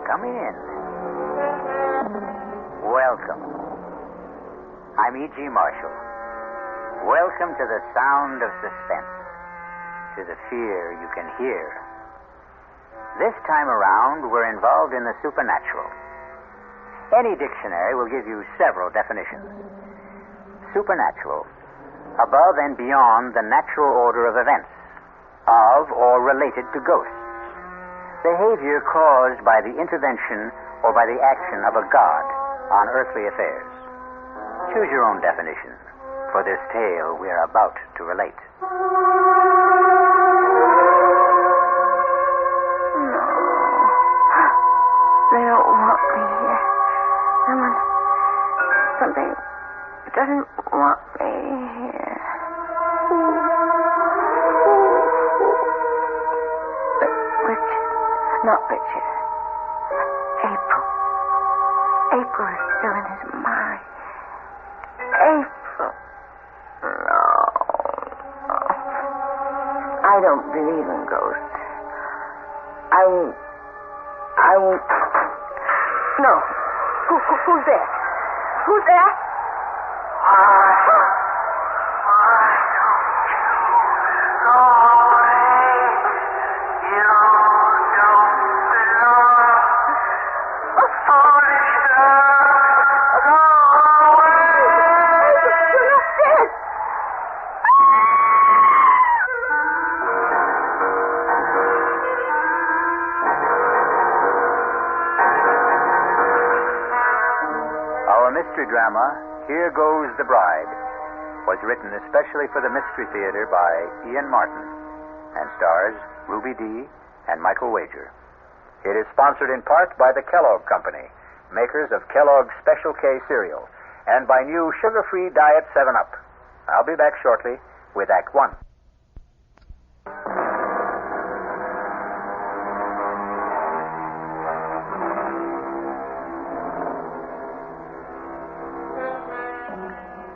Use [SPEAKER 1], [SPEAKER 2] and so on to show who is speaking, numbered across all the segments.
[SPEAKER 1] Come in. Welcome. I'm E.G. Marshall. Welcome to the sound of suspense, to the fear you can hear. This time around, we're involved in the supernatural. Any dictionary will give you several definitions. Supernatural, above and beyond the natural order of events, of or related to ghosts. Behavior caused by the intervention or by the action of a god on earthly affairs. Choose your own definition for this tale we are about to relate.
[SPEAKER 2] No. They don't want me here. Something doesn't want me here. Richard. Not Richard. April. April is still in his mind. April. No. I don't believe in ghosts. I won't. No. Who's there? Who's there?
[SPEAKER 1] Mystery drama, Here Goes the Bride, was written especially for the Mystery Theater by Ian Martin and stars Ruby Dee and Michael Wager. It is sponsored in part by the Kellogg Company, makers of Kellogg's Special K cereal, and by new sugar-free Diet 7-Up. I'll be back shortly with Act 1.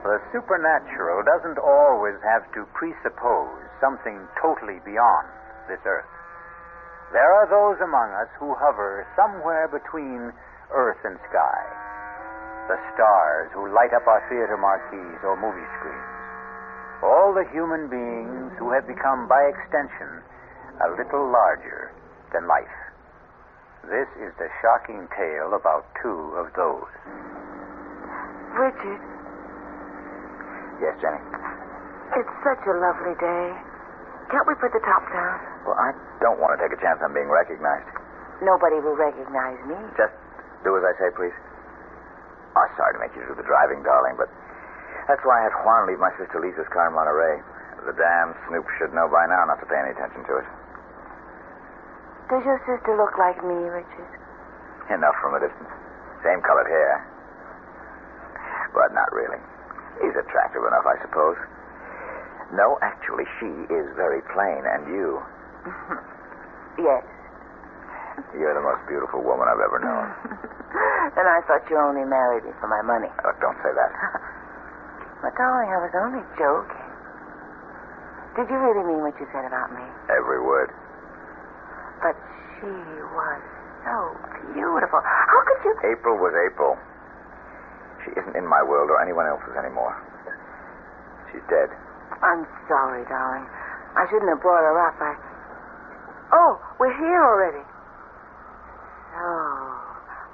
[SPEAKER 1] The supernatural doesn't always have to presuppose something totally beyond this earth. There are those among us who hover somewhere between earth and sky. The stars who light up our theater marquees or movie screens. All the human beings who have become, by extension, a little larger than life. This is the shocking tale about two of those.
[SPEAKER 2] Richard.
[SPEAKER 1] Yes, Jenny?
[SPEAKER 2] It's such a lovely day. Can't we put the top down?
[SPEAKER 1] Well, I don't want to take a chance on being recognized.
[SPEAKER 2] Nobody will recognize me.
[SPEAKER 1] Just do as I say, please. Oh, sorry to make you do the driving, darling, but that's why I had Juan leave my sister Lisa's car in Monterey. The damn snoop should know by now not to pay any attention to it.
[SPEAKER 2] Does your sister look like me, Richard?
[SPEAKER 1] Enough from a distance. Same colored hair. But not really. He's attractive enough, I suppose. No, actually, she is very plain, and you...
[SPEAKER 2] Yes.
[SPEAKER 1] You're the most beautiful woman I've ever known.
[SPEAKER 2] And I thought you only married me for my money.
[SPEAKER 1] Oh, don't say that.
[SPEAKER 2] But, darling, I was only joking. Did you really mean what you said about me?
[SPEAKER 1] Every word.
[SPEAKER 2] But she was so beautiful. How could you...
[SPEAKER 1] April was April. She isn't in my world or anyone else's anymore. She's dead.
[SPEAKER 2] I'm sorry, darling. I shouldn't have brought her up. Oh, we're here already. So,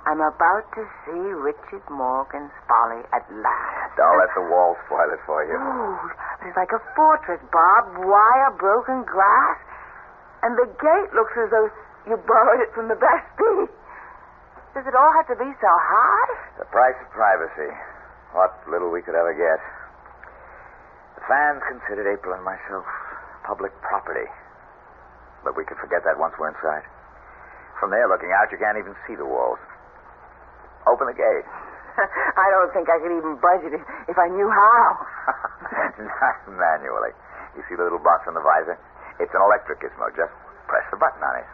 [SPEAKER 2] I'm about to see Richard Morgan's Folly at last.
[SPEAKER 1] Don't let the wall spoil it for you.
[SPEAKER 2] Ooh, it's like a fortress, barbed wire, broken glass. And the gate looks as though you borrowed it from the Bastille. Does it all have to be so high?
[SPEAKER 1] The price of privacy. What little we could ever get. The fans considered April and myself public property. But we could forget that once we're inside. From there, looking out, you can't even see the walls. Open the gate.
[SPEAKER 2] I don't think I could even budge it if I knew how.
[SPEAKER 1] Not manually. You see the little box on the visor? It's an electric gizmo. Just press the button on it.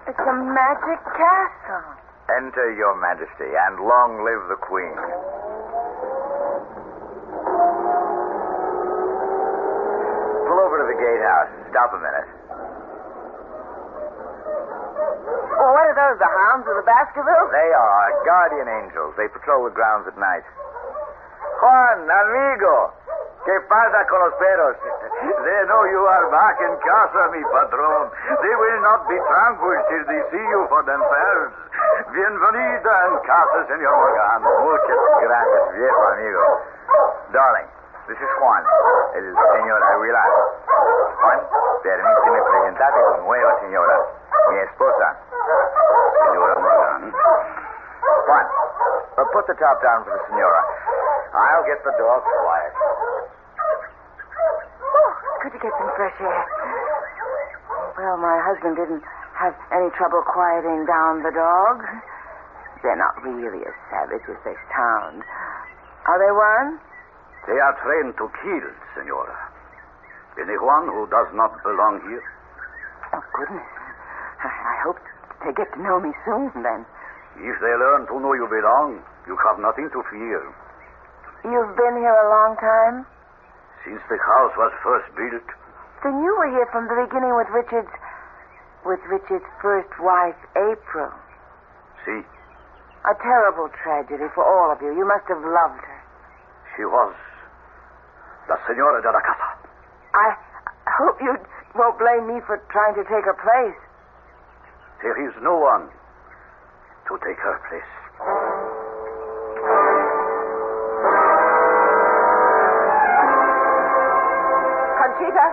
[SPEAKER 2] It's a magic castle.
[SPEAKER 1] Enter, Your Majesty, and long live the Queen. Pull over to the gatehouse. Stop a minute.
[SPEAKER 2] those, the hounds of the Baskervilles?
[SPEAKER 3] They are our guardian angels. They patrol the grounds at night. Juan, amigo. ¿Qué pasa con los perros? They know you are back in casa, mi patron. They will not be tranquil till they see you for themselves. Bienvenida en casa, señor Morgan. Muchas gracias, viejo amigo. Darling, this is Juan, el señor Aguilar. Juan, permíteme presentarte con nueva señora, mi esposa, señora Morgan. Juan, put the top down for the señora. I'll get the dogs quiet.
[SPEAKER 2] Good to get some fresh air. Well, my husband didn't have any trouble quieting down the dogs. They're not really as savage as they sound. Are they one?
[SPEAKER 4] They are trained to kill, senora. Anyone who does not belong here?
[SPEAKER 2] Oh, goodness. I hope they get to know me soon, then.
[SPEAKER 4] If they learn to know you belong, you have nothing to fear.
[SPEAKER 2] You've been here a long time?
[SPEAKER 4] Since the house was first built.
[SPEAKER 2] Then you were here from the beginning with Richard's first wife, April.
[SPEAKER 4] See,
[SPEAKER 2] A terrible tragedy for all of you. You must have loved her.
[SPEAKER 4] she was la señora de la casa.
[SPEAKER 2] I hope you won't blame me for trying to take her place.
[SPEAKER 4] There is no one to take her place.
[SPEAKER 5] Conchita?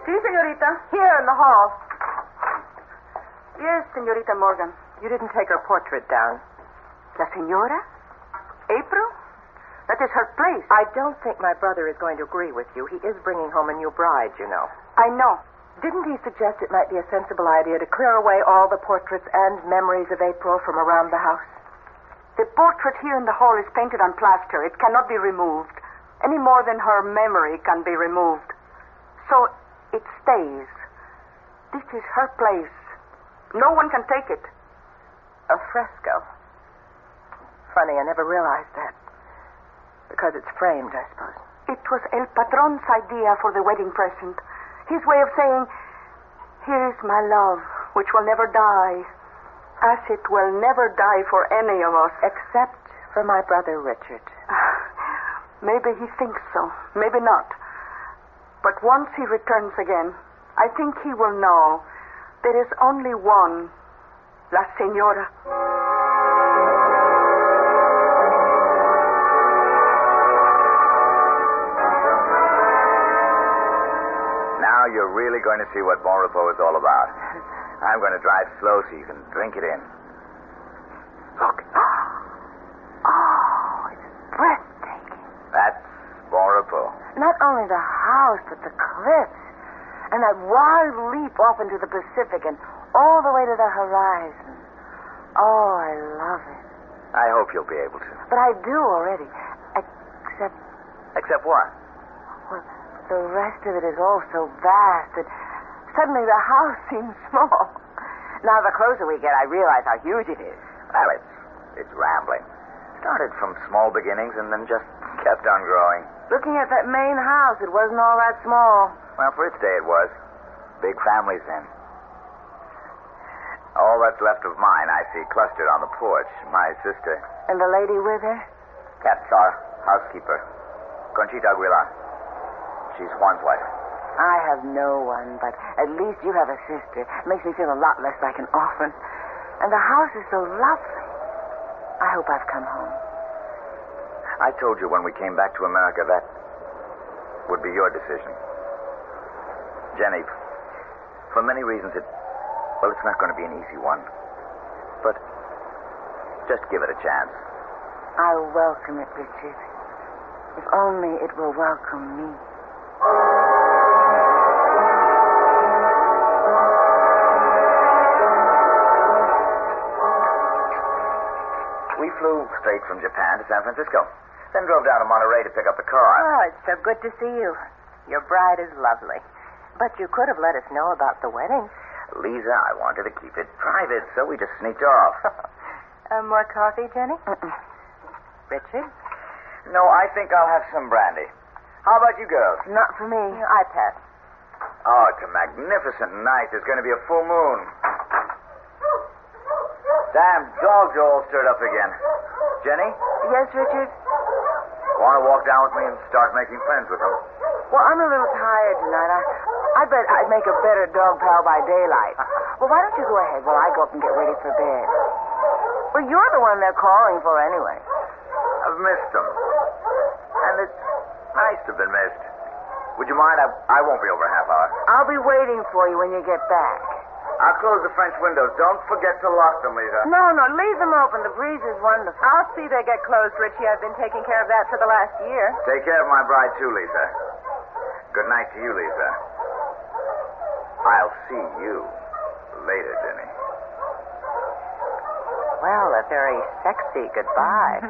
[SPEAKER 5] Sí, señorita. Here in the hall. Yes, señorita Morgan. You didn't take her portrait down. La señora? April? That is her place.
[SPEAKER 6] I don't think my brother is going to agree with you. He is bringing home a new bride, you know.
[SPEAKER 5] I know.
[SPEAKER 6] Didn't he suggest it might be a sensible idea to clear away all the portraits and memories of April from around the house?
[SPEAKER 5] The portrait here in the hall is painted on plaster. It cannot be removed, any more than her memory can be removed. So it stays. This is her place. No one can take it.
[SPEAKER 6] A fresco. Funny, I never realized that. Because it's framed, I suppose.
[SPEAKER 5] It was El Patron's idea for the wedding present. His way of saying, here's my love, which will never die, as it will never die for any of us.
[SPEAKER 6] Except for my brother Richard.
[SPEAKER 5] Maybe he thinks so, maybe not. But once he returns again, I think he will know there is only one, La Señora.
[SPEAKER 3] Now you're really going to see what Bon Repos is all about. I'm going to drive slow so you can drink it in.
[SPEAKER 2] Look. Oh, it's breathtaking.
[SPEAKER 3] That's Bon Repos.
[SPEAKER 2] Not only the house, but the cliffs. And that wild leap off into the Pacific and all the way to the horizon. Oh, I love it.
[SPEAKER 3] I hope you'll be able to.
[SPEAKER 2] But I do already. Except,
[SPEAKER 3] Except what?
[SPEAKER 2] well, the rest of it is all so vast that suddenly the house seems small. Now, the closer we get, I realize how huge it is.
[SPEAKER 3] Well, it's rambling. Started from small beginnings and then just kept on growing.
[SPEAKER 2] Looking at that main house, it wasn't all that small.
[SPEAKER 3] Well, for its day it was. Big families then. All that's left of mine I see clustered on the porch. My sister.
[SPEAKER 2] And the lady with her?
[SPEAKER 3] That's our housekeeper. Conchita Aguilar. She's Juan's wife.
[SPEAKER 2] I have no one, but at least you have a sister. It makes me feel a lot less like an orphan. And the house is so lovely. I hope I've come home.
[SPEAKER 3] I told you when we came back to America that would be your decision. Jenny, for many reasons it's not going to be an easy one. But just give it a chance.
[SPEAKER 2] I'll welcome it, Richard. If only it will welcome me.
[SPEAKER 3] We flew straight from Japan to San Francisco. Then drove down to Monterey to pick up the car.
[SPEAKER 6] Oh, it's so good to see you. Your bride is lovely. But you could have let us know about the wedding.
[SPEAKER 3] Lisa, I wanted to keep it private, so we just sneaked off.
[SPEAKER 6] More coffee, Jenny? Richard?
[SPEAKER 3] No, I think I'll have some brandy. How about you girls?
[SPEAKER 2] Not for me.
[SPEAKER 6] I pass.
[SPEAKER 3] Oh, it's a magnificent night. There's going to be a full moon. Damn dogs are all stirred up again. Jenny,
[SPEAKER 2] Yes, Richard?
[SPEAKER 3] want to walk down with me and start making friends with them?
[SPEAKER 2] Well, I'm a little tired tonight. I bet I'd make a better dog pal by daylight. Well, why don't you go ahead while I go up and get ready for bed? Well, you're the one they're calling for anyway.
[SPEAKER 3] I've missed them. And it's nice to have been missed. Would you mind? I won't be over a half hour.
[SPEAKER 2] I'll be waiting for you when you get back.
[SPEAKER 3] I'll close the French windows. Don't forget to lock them, Lisa.
[SPEAKER 2] No, leave them open. The breeze is wonderful.
[SPEAKER 6] I'll see they get closed, Richie. I've been taking care of that for the last year.
[SPEAKER 3] Take care of my bride, too, Lisa. Good night to you, Lisa. I'll see you later, Jenny.
[SPEAKER 6] Well, a very sexy goodbye.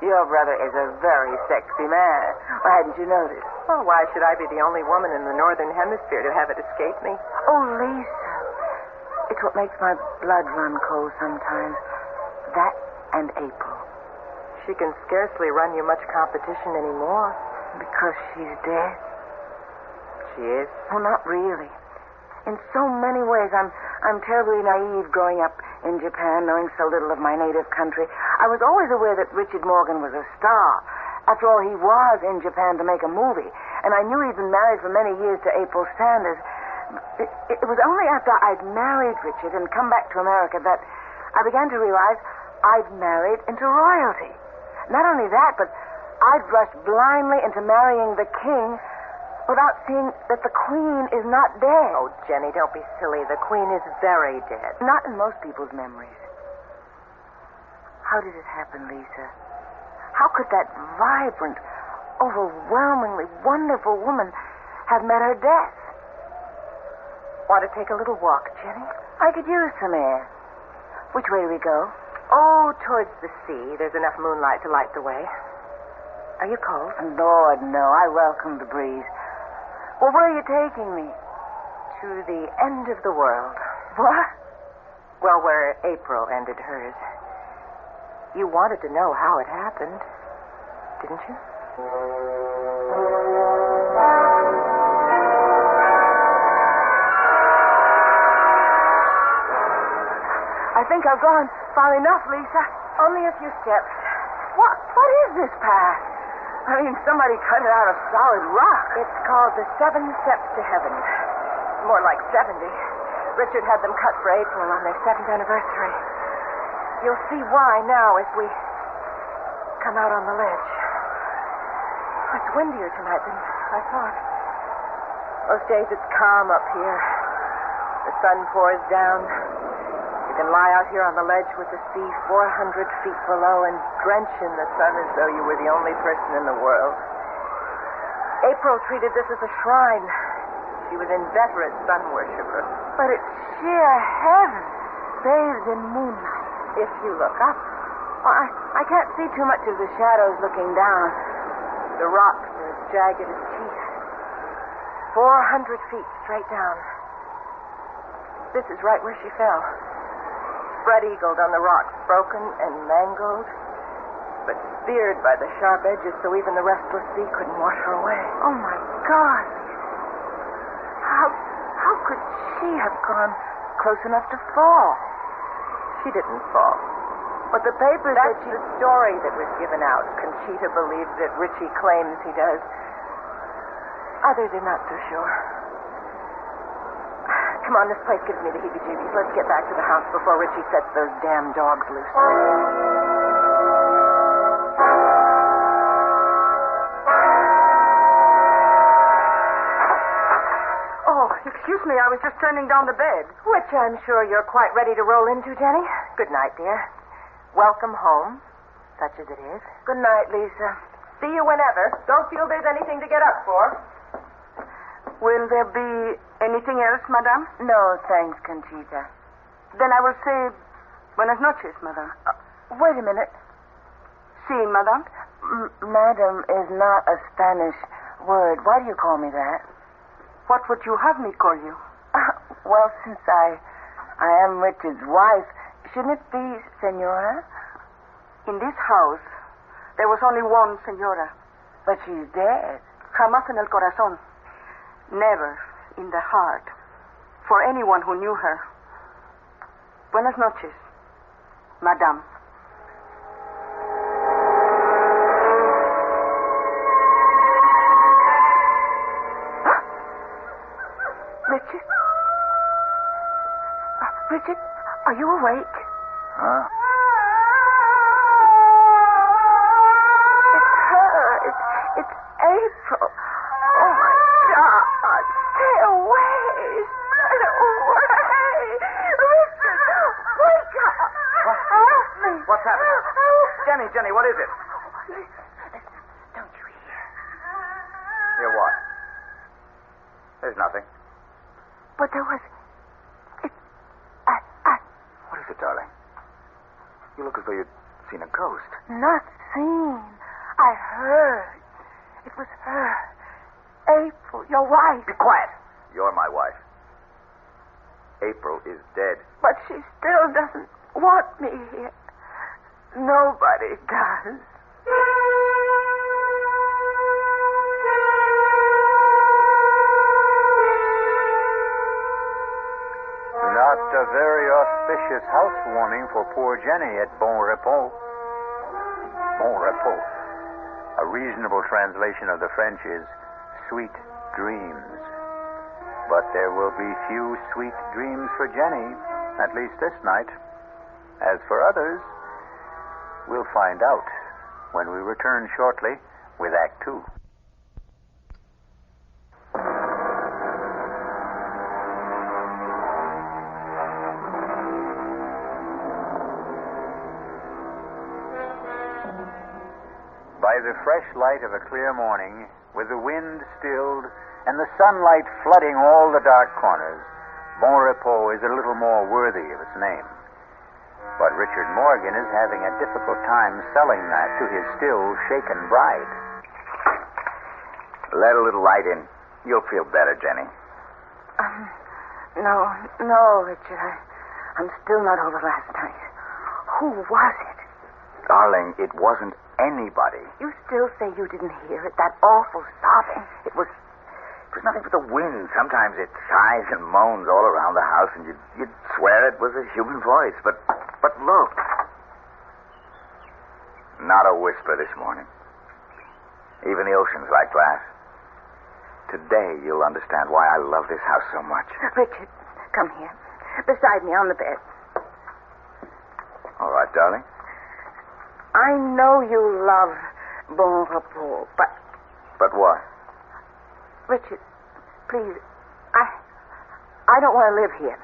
[SPEAKER 2] Your brother is a very sexy man. Why hadn't you noticed?
[SPEAKER 6] Well, why should I be the only woman in the Northern Hemisphere to have it escape me?
[SPEAKER 2] Oh, Lisa. It's what makes my blood run cold sometimes. That and April.
[SPEAKER 6] She can scarcely run you much competition anymore.
[SPEAKER 2] Because she's dead?
[SPEAKER 6] She is?
[SPEAKER 2] Well, not really. In so many ways, I'm terribly naive growing up in Japan, knowing so little of my native country. I was always aware that Richard Morgan was a star. After all, he was in Japan to make a movie. And I knew he'd been married for many years to April Sanders. It was only after I'd married Richard and come back to America that I began to realize I'd married into royalty. Not only that, but I'd rushed blindly into marrying the king without seeing that the Queen is not dead.
[SPEAKER 6] Oh, Jenny, don't be silly. The Queen is very dead.
[SPEAKER 2] Not in most people's memories. How did it happen, Lisa? How could that vibrant, overwhelmingly wonderful woman have met her death?
[SPEAKER 6] Want to take a little walk, Jenny?
[SPEAKER 2] I could use some air. Which way do we go?
[SPEAKER 6] Oh, towards the sea. There's enough moonlight to light the way. Are you cold?
[SPEAKER 2] Lord, no. I welcome the breeze. Well, where are you taking me?
[SPEAKER 6] To the end of the world.
[SPEAKER 2] What?
[SPEAKER 6] Well, where April ended hers. You wanted to know how it happened, didn't you?
[SPEAKER 2] I think I've gone far enough, Lisa.
[SPEAKER 6] Only a few steps.
[SPEAKER 2] What is this path? I mean, somebody cut it out of solid rock.
[SPEAKER 6] It's called the 7 Steps to Heaven. More like 70. Richard had them cut for April on their 7th anniversary. You'll see why now as we come out on the ledge. It's windier tonight than I thought. Most days it's calm up here. The sun pours down. You can lie out here on the ledge with the sea 400 feet below and drench in the sun as though you were the only person in the world. April treated this as a shrine. She was inveterate sun worshiper.
[SPEAKER 2] But it's sheer heaven, bathed in moonlight.
[SPEAKER 6] If you look up,
[SPEAKER 2] Well, I can't see too much of the shadows looking down.
[SPEAKER 6] the rocks are as jagged as teeth. 400 feet straight down. This is right where she fell. Spread-eagled on the rocks, broken and mangled, but speared by the sharp edges so even the restless sea couldn't wash her away.
[SPEAKER 2] Oh, my God. How could she have gone close enough to fall?
[SPEAKER 6] She didn't fall.
[SPEAKER 2] But the papers
[SPEAKER 6] That's
[SPEAKER 2] that she...
[SPEAKER 6] the story that was given out. Conchita believes it. Richie claims he does. Others are not so sure. Come on, this place gives me the heebie-jeebies. Let's get back to the house before Richie sets those damn dogs loose.
[SPEAKER 5] Oh, excuse me, I was just turning down the bed.
[SPEAKER 6] Which I'm sure you're quite ready to roll into, Jenny. Good night, dear. Welcome home, such as it is.
[SPEAKER 2] Good night, Lisa.
[SPEAKER 6] See you whenever. Don't feel there's anything to get up for.
[SPEAKER 5] Will there be anything else, madame?
[SPEAKER 2] No, thanks, Conchita.
[SPEAKER 5] Then I will say buenas noches, madame.
[SPEAKER 2] Wait a minute.
[SPEAKER 5] Sí, madame.
[SPEAKER 2] Madam is not a Spanish word. Why do you call me that?
[SPEAKER 5] What would you have me call you?
[SPEAKER 2] Well, since I am Richard's wife, shouldn't it be Senora?
[SPEAKER 5] In this house, there was only one senora.
[SPEAKER 2] But she's dead.
[SPEAKER 5] Jamás en el corazón. Never in the heart. For anyone who knew her. Buenas noches. Madame.
[SPEAKER 2] Richard? Richard, are you awake?
[SPEAKER 3] Huh?
[SPEAKER 2] It's her. It's April. Oh, my God. Stay away. Stay away. Richard, wake up. Help me.
[SPEAKER 3] What's happening?
[SPEAKER 2] Help.
[SPEAKER 3] Jenny, what is it?
[SPEAKER 2] Listen. Don't you hear?
[SPEAKER 3] Hear what? There's nothing.
[SPEAKER 2] But there was...
[SPEAKER 3] What is it, darling? You look as though you'd seen a ghost.
[SPEAKER 2] Not seen. I heard. It was her. April, your wife.
[SPEAKER 3] Be quiet. You're my wife. April is dead.
[SPEAKER 2] But she still doesn't want me here. Nobody does.
[SPEAKER 1] Not a very auspicious housewarming for poor Jenny at Bon Repos. Bon Repos. A reasonable translation of the French is sweet dreams. But there will be few sweet dreams for Jenny, at least this night. As for others, we'll find out when we return shortly with Act Two. By the fresh light of a clear morning, with the wind stilled and the sunlight flooding all the dark corners, Bon Repos is a little more worthy of its name. But Richard Morgan is having a difficult time selling that to his still shaken bride.
[SPEAKER 3] Let a little light in. You'll feel better, Jenny.
[SPEAKER 2] No, Richard. I'm still not over last night. Who was it?
[SPEAKER 3] Darling, it wasn't anybody.
[SPEAKER 2] You still say you didn't hear it, that awful sobbing.
[SPEAKER 3] It was nothing but the wind. Sometimes it sighs and moans all around the house, and you'd swear it was a human voice. But look. Not a whisper this morning. Even the ocean's like glass. Today you'll understand why I love this house so much.
[SPEAKER 2] Richard, come here. Beside me on the bed.
[SPEAKER 3] All right, darling.
[SPEAKER 2] I know you love Bon Repos, but...
[SPEAKER 3] But what?
[SPEAKER 2] Richard, please, I don't want to live here.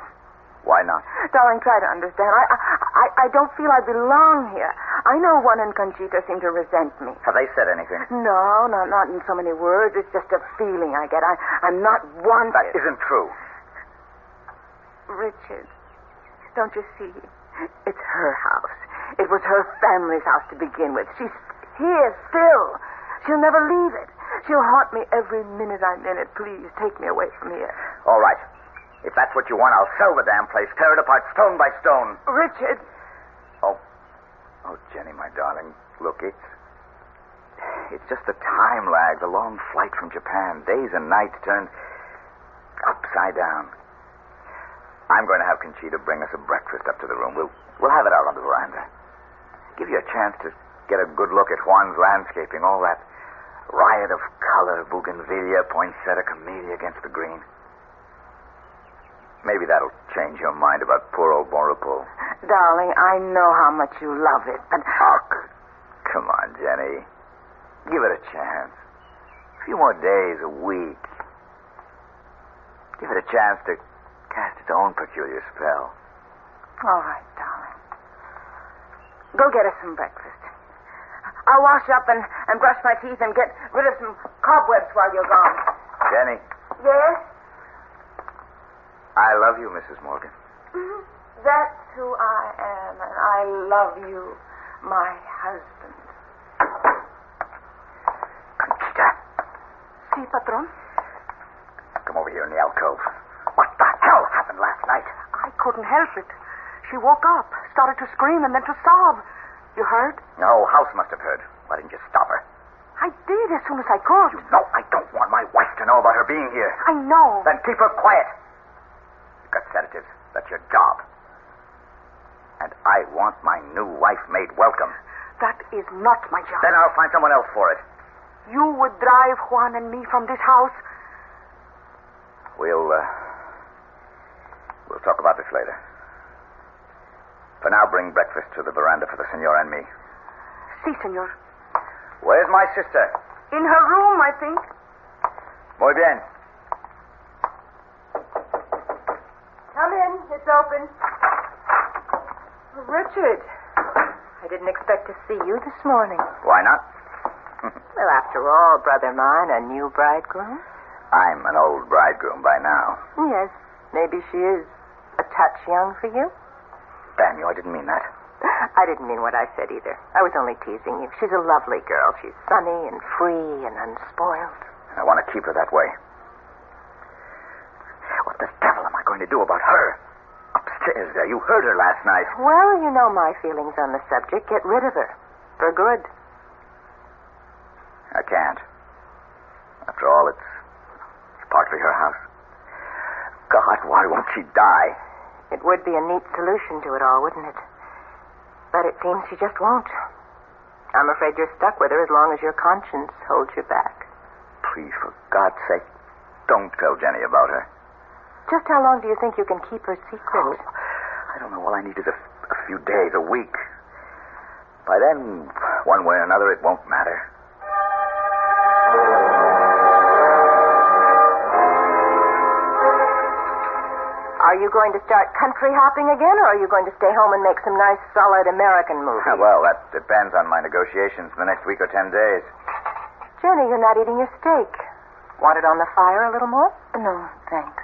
[SPEAKER 3] Why not?
[SPEAKER 2] Darling, try to understand. I don't feel I belong here. I know Juan and Conchita seem to resent me.
[SPEAKER 3] Have they said anything?
[SPEAKER 2] No, not in so many words. It's just a feeling I get. I'm not wanted.
[SPEAKER 3] That isn't true.
[SPEAKER 2] Richard, don't you see? It's her house. It was her family's house to begin with. She's here still. She'll never leave it. She'll haunt me every minute I'm in it. Please, take me away from here.
[SPEAKER 3] All right. If that's what you want, I'll sell the damn place, tear it apart stone by stone.
[SPEAKER 2] Richard.
[SPEAKER 3] Oh, Jenny, my darling, look, it's just the time lag, the long flight from Japan. Days and nights turned upside down. I'm going to have Conchita bring us a breakfast up to the room. We'll have it out on the veranda. Give you a chance to get a good look at Juan's landscaping, all that riot of color, bougainvillea, poinsettia, camellia against the green. Maybe that'll change your mind about poor old Bon Repos.
[SPEAKER 2] Darling, I know how much you love it, but...
[SPEAKER 3] Oh, come on, Jenny. Give it a chance. A few more days, a week. Give it a chance to cast its own peculiar spell.
[SPEAKER 2] All right, darling. Go get us some breakfast. I'll wash up and brush my teeth and get rid of some cobwebs while you're gone.
[SPEAKER 3] Jenny.
[SPEAKER 2] Yes?
[SPEAKER 3] I love you, Mrs. Morgan.
[SPEAKER 2] Mm-hmm. That's who I am, and I love you, my husband.
[SPEAKER 3] Conchita.
[SPEAKER 2] Si, patron?
[SPEAKER 3] Come over here in the alcove. What the hell happened last night?
[SPEAKER 5] I couldn't help it. She woke up, started to scream, and then to sob. You heard?
[SPEAKER 3] No, house must have heard. Why didn't you stop her?
[SPEAKER 5] I did as soon as I could.
[SPEAKER 3] You know I don't want my wife to know about her being here.
[SPEAKER 5] I know.
[SPEAKER 3] Then keep her quiet. You've got sedatives. That's your job. And I want my new wife made welcome.
[SPEAKER 5] That is not my job.
[SPEAKER 3] Then I'll find someone else for it.
[SPEAKER 5] You would drive Juan and me from this house?
[SPEAKER 3] We'll talk about this later. For now, bring breakfast to the veranda for the senor and me.
[SPEAKER 5] Si, senor.
[SPEAKER 3] Where's my sister?
[SPEAKER 5] In her room, I think.
[SPEAKER 3] Muy bien.
[SPEAKER 6] Come in. It's open. Richard, I didn't expect to see you this morning.
[SPEAKER 3] Why not?
[SPEAKER 6] Well, after all, brother mine, a new bridegroom.
[SPEAKER 3] I'm an old bridegroom by now.
[SPEAKER 6] Yes, maybe she is a touch young for you.
[SPEAKER 3] Damn you, I didn't mean that.
[SPEAKER 6] I didn't mean what I said either. I was only teasing you. She's a lovely girl. She's sunny and free and unspoiled.
[SPEAKER 3] I want to keep her that way. What the devil am I going to do about her? Upstairs there. You heard her last night.
[SPEAKER 6] Well, you know my feelings on the subject. Get rid of her. For good.
[SPEAKER 3] I can't. After all, it's partly her house. God, why won't she die?
[SPEAKER 6] It would be a neat solution to it all, wouldn't it? But it seems she just won't. I'm afraid you're stuck with her as long as your conscience holds you back.
[SPEAKER 3] Please, for God's sake, don't tell Jenny about her.
[SPEAKER 6] Just how long do you think you can keep her secret?
[SPEAKER 3] Oh, I don't know. All I need is a few days, a week. By then, one way or another, it won't matter.
[SPEAKER 6] Are you going to start country hopping again, or are you going to stay home and make some nice, solid American movies?
[SPEAKER 3] Well, that depends on my negotiations for the next week or 10 days.
[SPEAKER 6] Jenny, you're not eating your steak. Want it on the fire a little more?
[SPEAKER 2] No, thanks.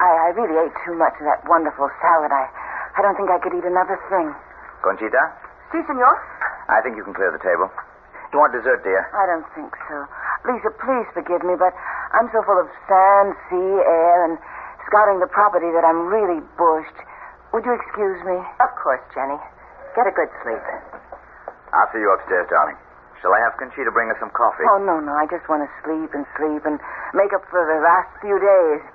[SPEAKER 2] I really ate too much of that wonderful salad. I don't think I could eat another thing.
[SPEAKER 3] Conchita,
[SPEAKER 5] Si, senor.
[SPEAKER 3] I think you can clear the table. You want dessert, dear?
[SPEAKER 2] I don't think so. Lisa, please forgive me, but I'm so full of sand, sea, air, and scouting the property that I'm really bushed. Would you excuse me?
[SPEAKER 6] Of course, Jenny. Get a good sleep.
[SPEAKER 3] I'll see you upstairs, darling. Shall I have Conchita bring us some coffee?
[SPEAKER 2] Oh, no. I just want to sleep and make up for the last few days.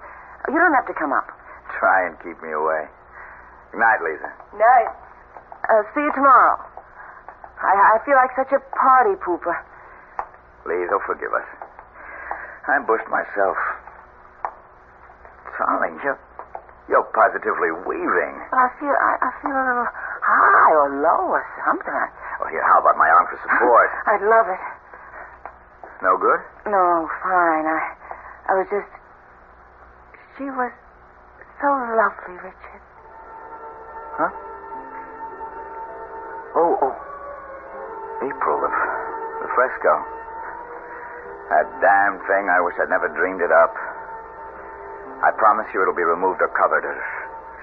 [SPEAKER 2] You don't have to come up.
[SPEAKER 3] Try and keep me away. Good night, Lisa.
[SPEAKER 6] Night.
[SPEAKER 2] See you tomorrow. I feel like such a party pooper.
[SPEAKER 3] Please, forgive us. I'm bushed myself. Darling, you're positively weaving.
[SPEAKER 2] But I feel a little high or low or something.
[SPEAKER 3] Well, here, how about my arm for support?
[SPEAKER 2] I'd love it.
[SPEAKER 3] No good?
[SPEAKER 2] No, fine. I was just... She was so lovely, Richard.
[SPEAKER 3] Huh? Oh. April, the fresco. That damn thing, I wish I'd never dreamed it up. I promise you it'll be removed or covered or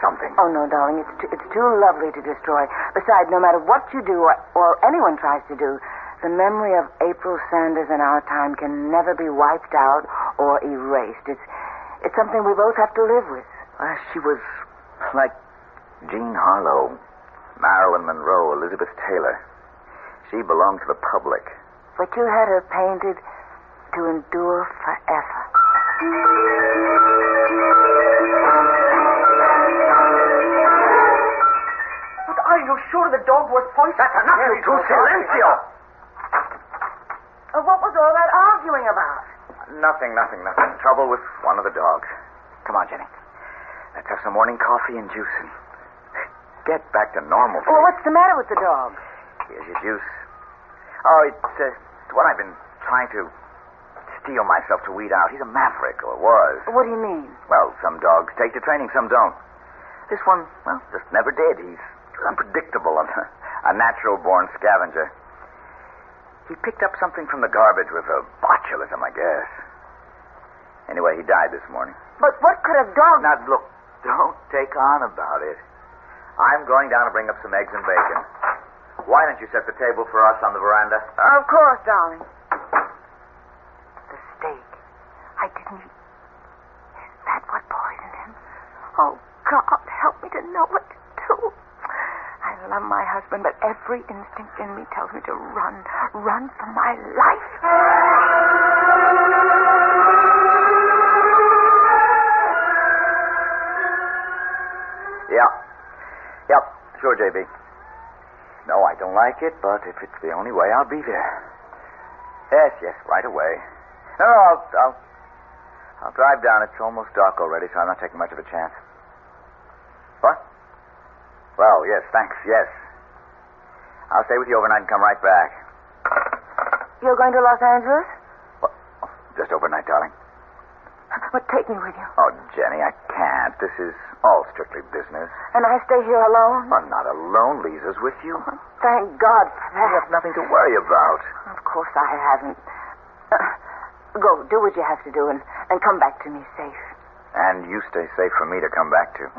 [SPEAKER 3] something.
[SPEAKER 2] Oh, no, darling. It's too lovely to destroy. Besides, no matter what you do or anyone tries to do, the memory of April Sanders in our time can never be wiped out or erased. It's something we both have to live with.
[SPEAKER 3] She was like Jean Harlow, Marilyn Monroe, Elizabeth Taylor. She belonged to the public.
[SPEAKER 2] But you had her painted to endure forever.
[SPEAKER 5] But are you sure the dog was poisoned?
[SPEAKER 3] That's enough, you two. Silencio!
[SPEAKER 2] What was all that arguing about?
[SPEAKER 3] Nothing. Trouble with one of the dogs. Come on, Jenny. Let's have some morning coffee and juice and get back to normal.
[SPEAKER 2] Well, what's the matter with the dog?
[SPEAKER 3] Here's your juice. Oh, it's what I've been trying to steel myself to weed out. He's a maverick, or was.
[SPEAKER 2] What do you mean?
[SPEAKER 3] Well, some dogs take to training, some don't. This one, well, just never did. He's unpredictable, a natural-born scavenger. He picked up something from the garbage with a botulism, I guess. Anyway, he died this morning.
[SPEAKER 2] But what could a dog...
[SPEAKER 3] Now, look, don't take on about it. I'm going down to bring up some eggs and bacon. Why don't you set the table for us on the veranda?
[SPEAKER 2] Of course, darling.
[SPEAKER 5] The steak. I didn't eat. Is that what poisoned him? Oh, God, help me to know what to do. I love my husband, but every instinct in me tells me to run for my life.
[SPEAKER 3] Yep. Sure, JB. No, I don't like it, but if it's the only way, I'll be there. Yes, right away. No, I'll drive down. It's almost dark already, so I'm not taking much of a chance. What? Well, yes, thanks, yes. I'll stay with you overnight and come right back.
[SPEAKER 2] You're going to Los Angeles?
[SPEAKER 3] What? Oh, just overnight, darling.
[SPEAKER 2] But take me with you.
[SPEAKER 3] Oh, Jenny, I can't. This is all strictly business.
[SPEAKER 2] And I stay here alone?
[SPEAKER 3] I'm not alone. Lisa's with you.
[SPEAKER 2] Thank God for that.
[SPEAKER 3] You have nothing to worry about.
[SPEAKER 2] Of course I haven't. Go, do what you have to do, and come back to me safe.
[SPEAKER 3] And you stay safe for me to come back to.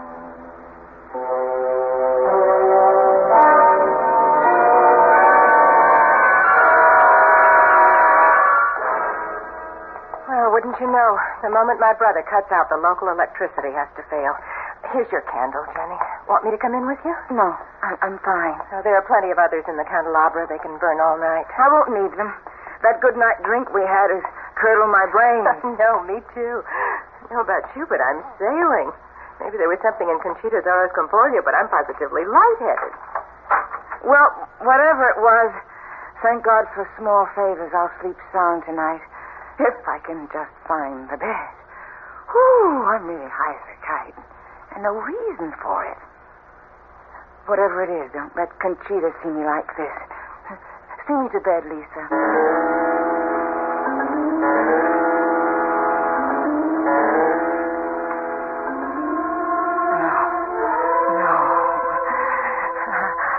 [SPEAKER 6] Well, wouldn't you know, the moment my brother cuts out, the local electricity has to fail. Here's your candle, Jenny. Want me to come in with you?
[SPEAKER 2] No, I'm fine.
[SPEAKER 6] Oh, there are plenty of others in the candelabra. They can burn all night.
[SPEAKER 2] I won't need them. That good night drink we had has curdled my brain.
[SPEAKER 6] No, me too. I don't know about you, but I'm sailing. Maybe there was something in Conchita's horoscopolia, but I'm positively lightheaded.
[SPEAKER 2] Well, whatever it was, thank God for small favors. I'll sleep sound tonight. If I can just find the bed. Whew, I'm really high as a kite. And no reason for it. Whatever it is, don't let Conchita see me like this. See me to bed, Lisa. No.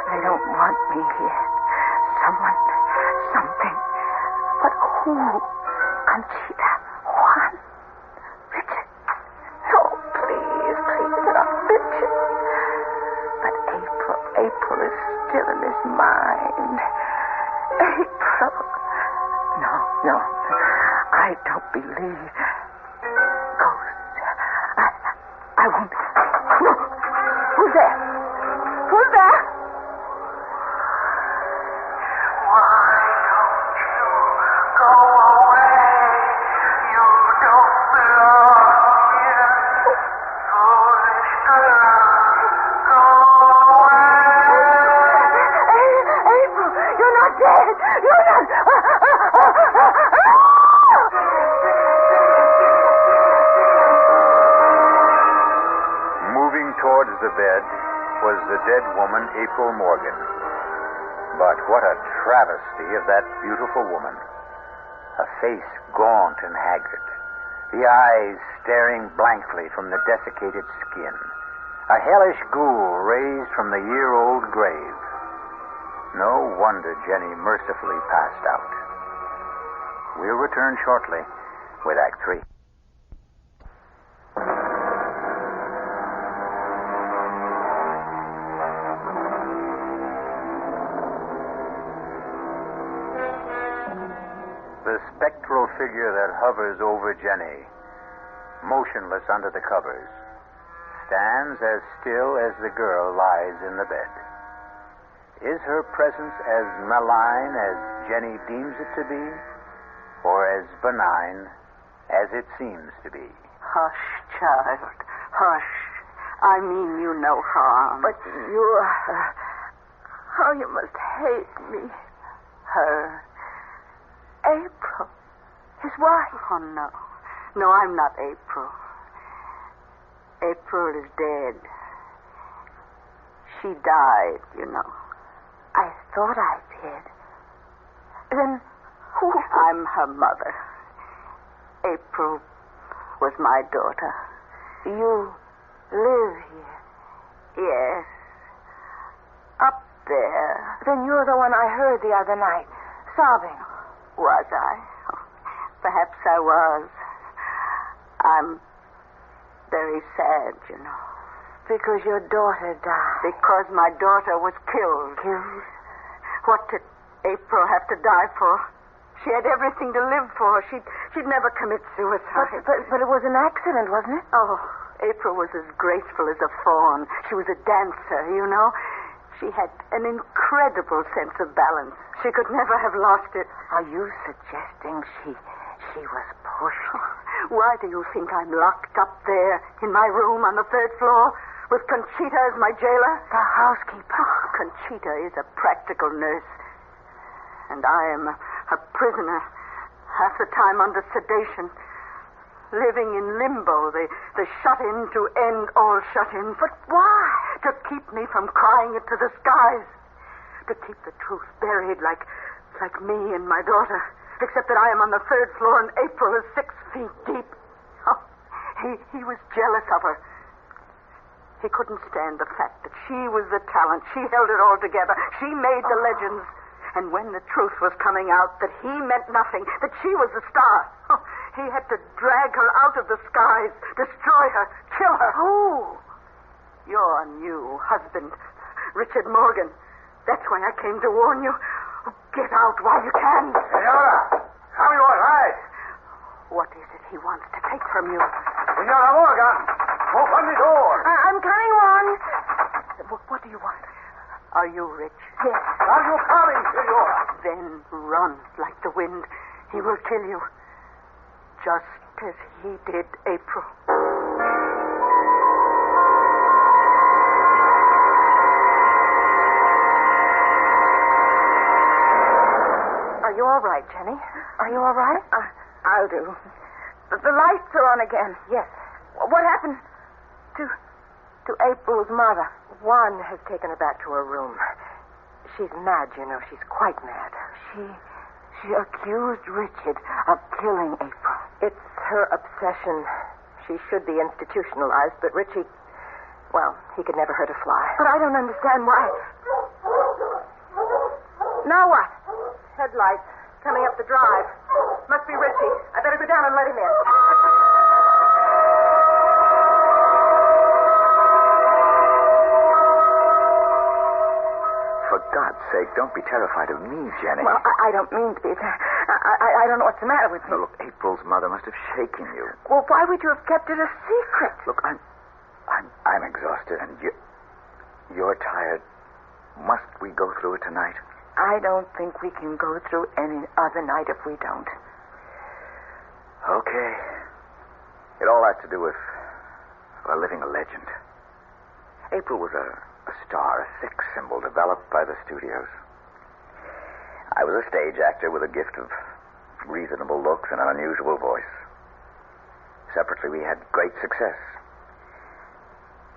[SPEAKER 2] They don't want me here. Someone, something. But who? Conchita, Juan, Richard. No, please, not Richard. But April is still in his mind. April. No, I don't believe ghosts. I won't. No. Who's there? Who's there?
[SPEAKER 7] Towards the bed was the dead woman, April Morgan. But what a travesty of that beautiful woman. A face gaunt and haggard, the eyes staring blankly from the desiccated skin, a hellish ghoul raised from the year-old grave. No wonder Jenny mercifully passed out. We'll return shortly with Act 3. The spectral figure that hovers over Jenny, motionless under the covers, stands as still as the girl lies in the bed. Is her presence as malign as Jenny deems it to be, or as benign as it seems to be?
[SPEAKER 5] Hush, child, hush. I mean you no harm.
[SPEAKER 2] But you... how you must hate me.
[SPEAKER 5] Her.
[SPEAKER 2] April. His wife.
[SPEAKER 5] Oh, no. No, I'm not April. April is dead. She died, you know.
[SPEAKER 2] I thought I did. Then who?
[SPEAKER 5] I'm her mother. April was my daughter.
[SPEAKER 2] You live here?
[SPEAKER 5] Yes. Up there.
[SPEAKER 2] Then you're the one I heard the other night, sobbing.
[SPEAKER 5] Was I? Perhaps I was. I'm very sad, you know.
[SPEAKER 2] Because your daughter died.
[SPEAKER 5] Because my daughter was killed.
[SPEAKER 2] Killed?
[SPEAKER 5] What did April have to die for? She had everything to live for. She'd never commit suicide.
[SPEAKER 2] But it was an accident, wasn't it?
[SPEAKER 5] Oh, April was as graceful as a fawn. She was a dancer, you know. She had an incredible sense of balance. She could never have lost it.
[SPEAKER 2] Are you suggesting she was pushed?
[SPEAKER 5] Why do you think I'm locked up there in my room on the 3rd floor? with Conchita as my jailer.
[SPEAKER 2] The housekeeper.
[SPEAKER 5] Oh, Conchita is a practical nurse. And I am a prisoner, half the time under sedation, living in limbo, the shut-in to end all shut-ins.
[SPEAKER 2] But why?
[SPEAKER 5] To keep me from crying it to the skies. To keep the truth buried like me and my daughter. Except that I am on the 3rd floor and April is 6 feet deep. Oh, he was jealous of her. He couldn't stand the fact that she was the talent. She held it all together. She made the legends. And when the truth was coming out that he meant nothing, that she was the star, he had to drag her out of the skies, destroy her, kill her.
[SPEAKER 2] Who?
[SPEAKER 5] Your new husband, Richard Morgan. That's why I came to warn you. Get out while you can.
[SPEAKER 3] Senora, have you all right?
[SPEAKER 5] What is it he wants to take from you?
[SPEAKER 3] Senora Morgan, open the door.
[SPEAKER 2] I'm coming, Juan.
[SPEAKER 5] What do you want? Are you rich?
[SPEAKER 2] Yes.
[SPEAKER 3] Are you coming, Senora?
[SPEAKER 5] Then run like the wind. He will kill you. Just as he did April.
[SPEAKER 2] Are you all right, Jenny? Are you all right? I'll do. The lights are on again. Yes. What happened to April's mother? Juan has taken her back to her room. She's mad, you know. She's quite mad. She accused Richard of killing April. It's her obsession. She should be institutionalized, but Richie, well, he could never hurt a fly. But I don't understand why. Now what? Headlights coming up the drive. Must be Richie. I better go down and let him in.
[SPEAKER 3] For God's sake, don't be terrified of me, Jenny.
[SPEAKER 2] Well, I don't mean to be. I don't know what's the matter with me.
[SPEAKER 3] No, look, April's mother must have shaken you.
[SPEAKER 2] Well, why would you have kept it a secret?
[SPEAKER 3] Look, I'm exhausted, and you're tired. Must we go through it tonight?
[SPEAKER 2] I don't think we can go through any other night if we don't.
[SPEAKER 3] Okay. It all has to do with living a legend. April was a star, a sex symbol developed by the studios. I was a stage actor with a gift of reasonable looks and an unusual voice. Separately, we had great success.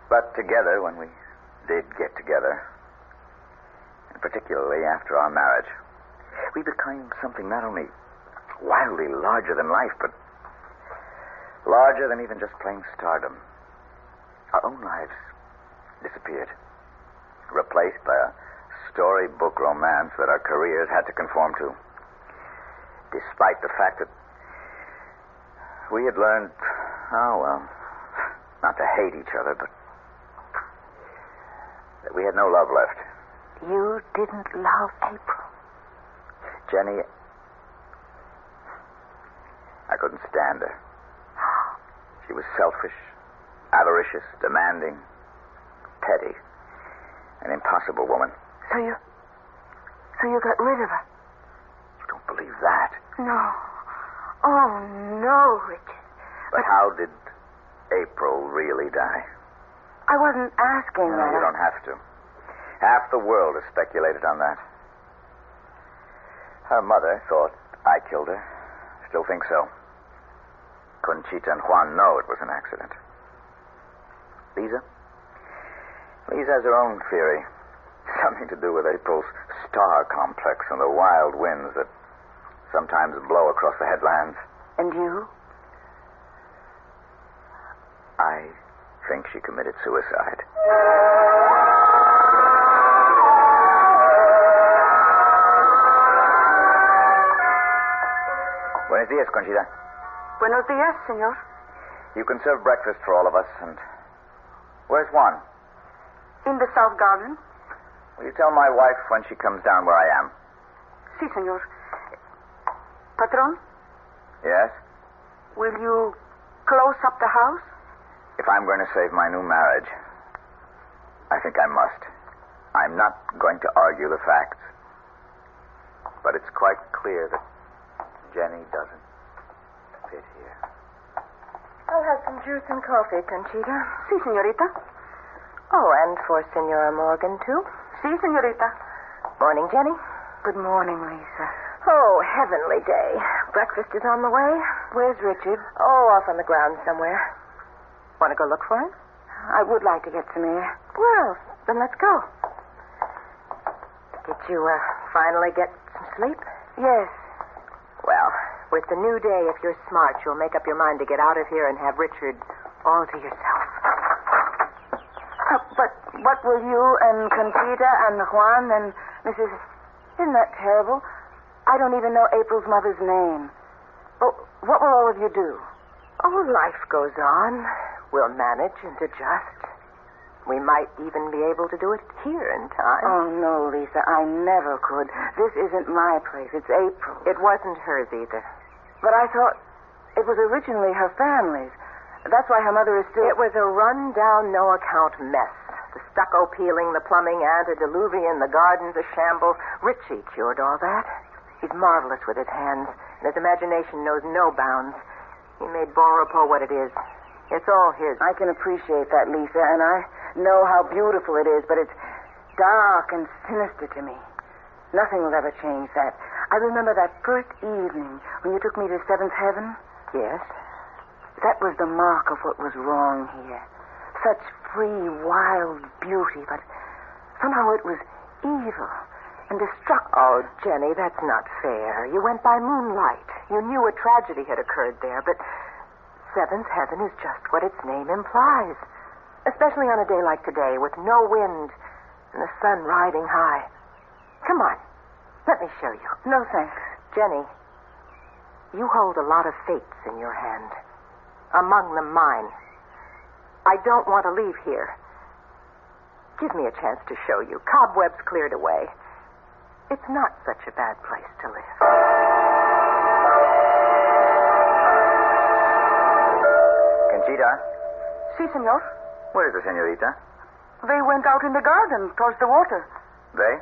[SPEAKER 3] But together, when we did get together, and particularly after our marriage, we became something not only wildly larger than life, but larger than even just plain stardom. Our own lives disappeared, replaced by a storybook romance that our careers had to conform to, despite the fact that we had learned, not to hate each other, but that we had no love left.
[SPEAKER 2] You didn't love April.
[SPEAKER 3] Jenny, I couldn't stand her. She was selfish, avaricious, demanding, petty, an impossible woman.
[SPEAKER 2] So you got rid of her?
[SPEAKER 3] You don't believe that?
[SPEAKER 2] No. Oh, no, Richard.
[SPEAKER 3] But how did April really die?
[SPEAKER 2] I wasn't asking
[SPEAKER 3] No,
[SPEAKER 2] that.
[SPEAKER 3] you don't have to. Half the world has speculated on that. Her mother thought I killed her. Still think so. Conchita and Juan know it was an accident. Lisa has her own theory. Something to do with April's star complex and the wild winds that sometimes blow across the headlands.
[SPEAKER 2] And you?
[SPEAKER 3] I think she committed suicide. Buenos días, Conchita.
[SPEAKER 5] Buenos días, senor.
[SPEAKER 3] You can serve breakfast for all of us, and... Where's Juan?
[SPEAKER 5] In the South Garden?
[SPEAKER 3] Will you tell my wife when she comes down where I am?
[SPEAKER 5] Si, senor. Patron,
[SPEAKER 3] Yes?
[SPEAKER 5] will you close up the house?
[SPEAKER 3] If I'm going to save my new marriage, I think I must. I'm not going to argue the facts. But it's quite clear that Jenny doesn't fit here.
[SPEAKER 2] I'll have some juice and coffee, Conchita.
[SPEAKER 5] Si, señorita.
[SPEAKER 6] Oh, and for Senora Morgan, too.
[SPEAKER 5] Si, senorita.
[SPEAKER 6] Morning, Jenny.
[SPEAKER 2] Good morning, Lisa.
[SPEAKER 6] Oh, heavenly day. Breakfast is on the way.
[SPEAKER 2] Where's Richard?
[SPEAKER 6] Oh, off on the grounds somewhere. Want to go look for him?
[SPEAKER 2] I would like to get some air.
[SPEAKER 6] Well, then let's go. Did you finally get some sleep?
[SPEAKER 2] Yes.
[SPEAKER 6] Well, with the new day, if you're smart, you'll make up your mind to get out of here and have Richard all to yourself.
[SPEAKER 2] But what will you and Conchita and Juan and Mrs. Isn't that terrible? I don't even know April's mother's name. Oh, what will all of you do?
[SPEAKER 6] Oh, life goes on. We'll manage and adjust. We might even be able to do it here in time.
[SPEAKER 2] Oh, no, Lisa, I never could. This isn't my place. It's April's.
[SPEAKER 6] It wasn't hers either.
[SPEAKER 2] But I thought it was originally her family's. That's why her mother is still...
[SPEAKER 6] It was a run-down, no-account mess. The stucco peeling, the plumbing antediluvian, the gardens a shamble. Richie cured all that. He's marvelous with his hands, and his imagination knows no bounds. He made Bon Repos what it is. It's all his.
[SPEAKER 2] I can appreciate that, Lisa, and I know how beautiful it is, but it's dark and sinister to me. Nothing will ever change that. I remember that first evening when you took me to Seventh Heaven.
[SPEAKER 6] Yes?
[SPEAKER 2] That was the mark of what was wrong here. Such free, wild beauty, but somehow it was evil and destructive.
[SPEAKER 6] Oh, Jenny, that's not fair. You went by moonlight. You knew a tragedy had occurred there, but Seventh Heaven is just what its name implies. Especially on a day like today, with no wind and the sun riding high. Come on. Let me show you.
[SPEAKER 2] No, thanks.
[SPEAKER 6] Jenny, you hold a lot of fates in your hand. Among them mine. I don't want to leave here. Give me a chance to show you. Cobwebs cleared away. It's not such a bad place to live.
[SPEAKER 3] Conchita,
[SPEAKER 5] Si, senor.
[SPEAKER 3] where is the senorita?
[SPEAKER 5] They went out in the garden towards the water.
[SPEAKER 3] They?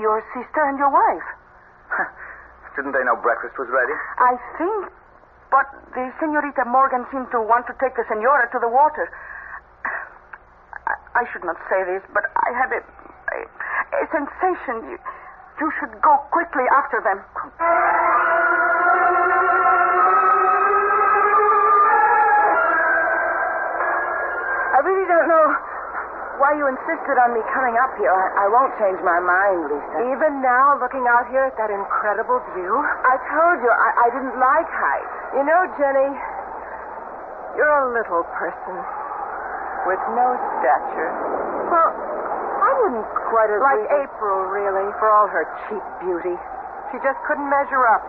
[SPEAKER 5] Your sister and your wife.
[SPEAKER 3] Didn't they know breakfast was ready?
[SPEAKER 5] I think, but the Senorita Morgan seemed to want to take the senora to the water. I should not say this, but I had a sensation. You should go quickly after them.
[SPEAKER 2] I really don't know why you insisted on me coming up here. I won't change my mind, Lisa.
[SPEAKER 6] Even now, looking out here at that incredible view?
[SPEAKER 2] I told you I didn't like heights.
[SPEAKER 6] You know, Jenny, you're a little person with no stature.
[SPEAKER 2] Well, I wouldn't quite agree.
[SPEAKER 6] Like April, really, for all her cheap beauty. She just couldn't measure up.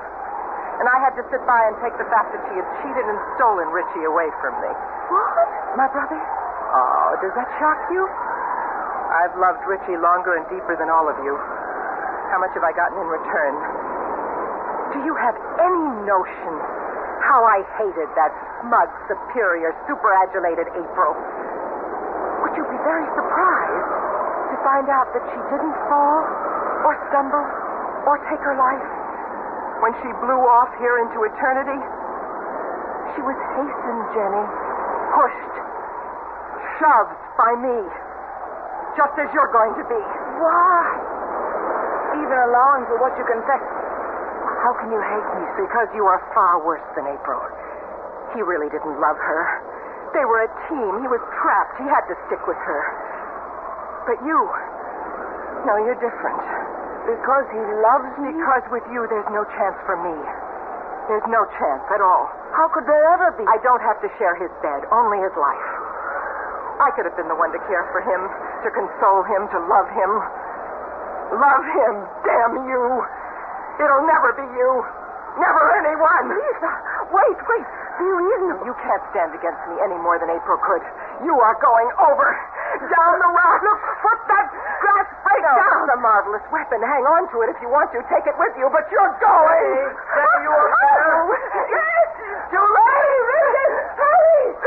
[SPEAKER 6] And I had to sit by and take the fact that she had cheated and stolen Richie away from me.
[SPEAKER 2] What?
[SPEAKER 6] My brother? Oh, does that shock you? I've loved Richie longer and deeper than all of you. How much have I gotten in return? Do you have any notion how I hated that smug, superior, superadulated April? Would you be very surprised to find out that she didn't fall or stumble or take her life when she blew off here into eternity? She was hastened, Jenny, pushed, shoved by me, just as you're going to be.
[SPEAKER 2] Why? Even allowing for what you confessed.
[SPEAKER 6] How can you hate me? Because you are far worse than April. He really didn't love her. They were a team. He was trapped. He had to stick with her. But you, no, you're different.
[SPEAKER 2] Because he loves me?
[SPEAKER 6] Because with you, there's no chance for me. There's no chance at all.
[SPEAKER 2] How could there ever be?
[SPEAKER 6] I don't have to share his bed, only his life. I could have been the one to care for him, to console him, to love him. Love him, damn you. It'll never be you. Never anyone.
[SPEAKER 2] Lisa, wait. Do you even...
[SPEAKER 6] You can't stand against me any more than April could. You are going over. Down the rock. Look, put that grass break down. It's a marvelous weapon. Hang on to it if you want to. Take it with you, but you're going.
[SPEAKER 3] Hey, you up there?
[SPEAKER 6] Yes, too late. Hurry.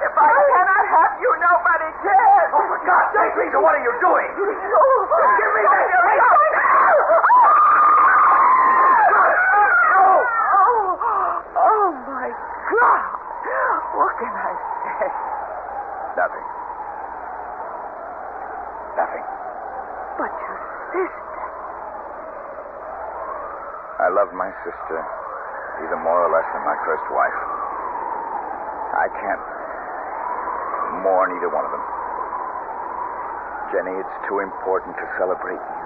[SPEAKER 6] If I cannot have you, nobody can.
[SPEAKER 3] Oh, for God's sake, Lisa, what are you doing?
[SPEAKER 6] Give me that. Oh, my God. What can I say?
[SPEAKER 3] Nothing.
[SPEAKER 2] But your sister.
[SPEAKER 3] I loved my sister either more or less than my first wife. I can't mourn either one of them. Jenny, it's too important to celebrate you.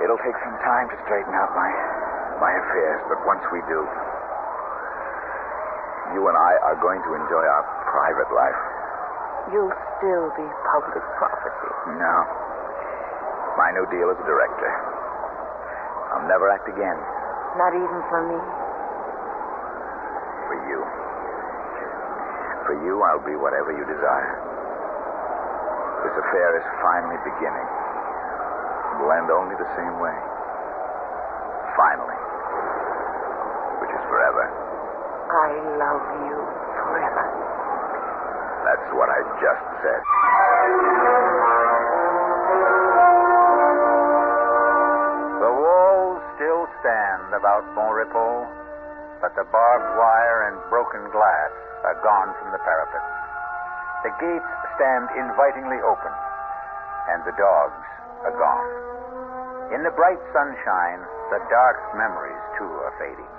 [SPEAKER 3] It'll take some time to straighten out my affairs, but once we do, you and I are going to enjoy our private life.
[SPEAKER 2] You'll still be public property.
[SPEAKER 3] No. My new deal as a director. I'll never act again.
[SPEAKER 2] Not even for me.
[SPEAKER 3] For you. For you, I'll be whatever you desire. This affair is finally beginning. It will end only the same way. Finally. Which is forever.
[SPEAKER 2] I love you forever.
[SPEAKER 3] That's what I just said.
[SPEAKER 7] The walls still stand about Bon Repos, but the barbed wire and broken glass are gone from the parapet. The gates stand invitingly open, and the dogs are gone. In the bright sunshine, the dark memories, too, are fading,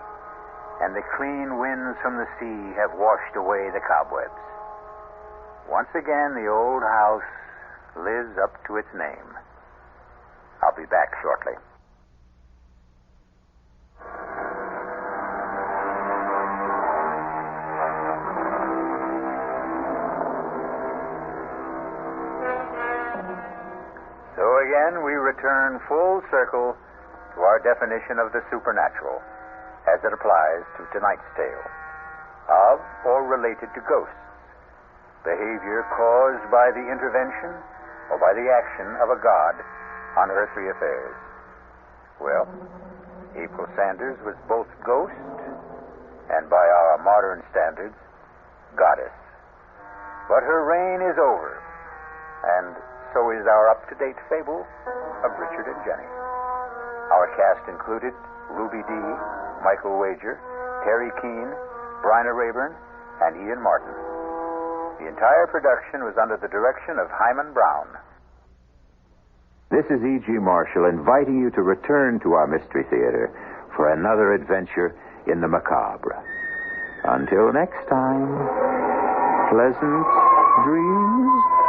[SPEAKER 7] and the clean winds from the sea have washed away the cobwebs. Once again, the old house lives up to its name. I'll be back shortly. So again, we return full circle to our definition of the supernatural as it applies to tonight's tale, of or related to ghosts, behavior caused by the intervention or by the action of a god on earthly affairs. Well, April Sanders was both ghost and, by our modern standards, goddess. But her reign is over, and so is our up-to-date fable of Richard and Jenny. Our cast included Ruby Dee, Michael Wager, Terry Keane, Bryna Rayburn, and Ian Martin. The entire production was under the direction of Hyman Brown.
[SPEAKER 8] This is E.G. Marshall inviting you to return to our Mystery Theater for another adventure in the macabre. Until next time, pleasant dreams.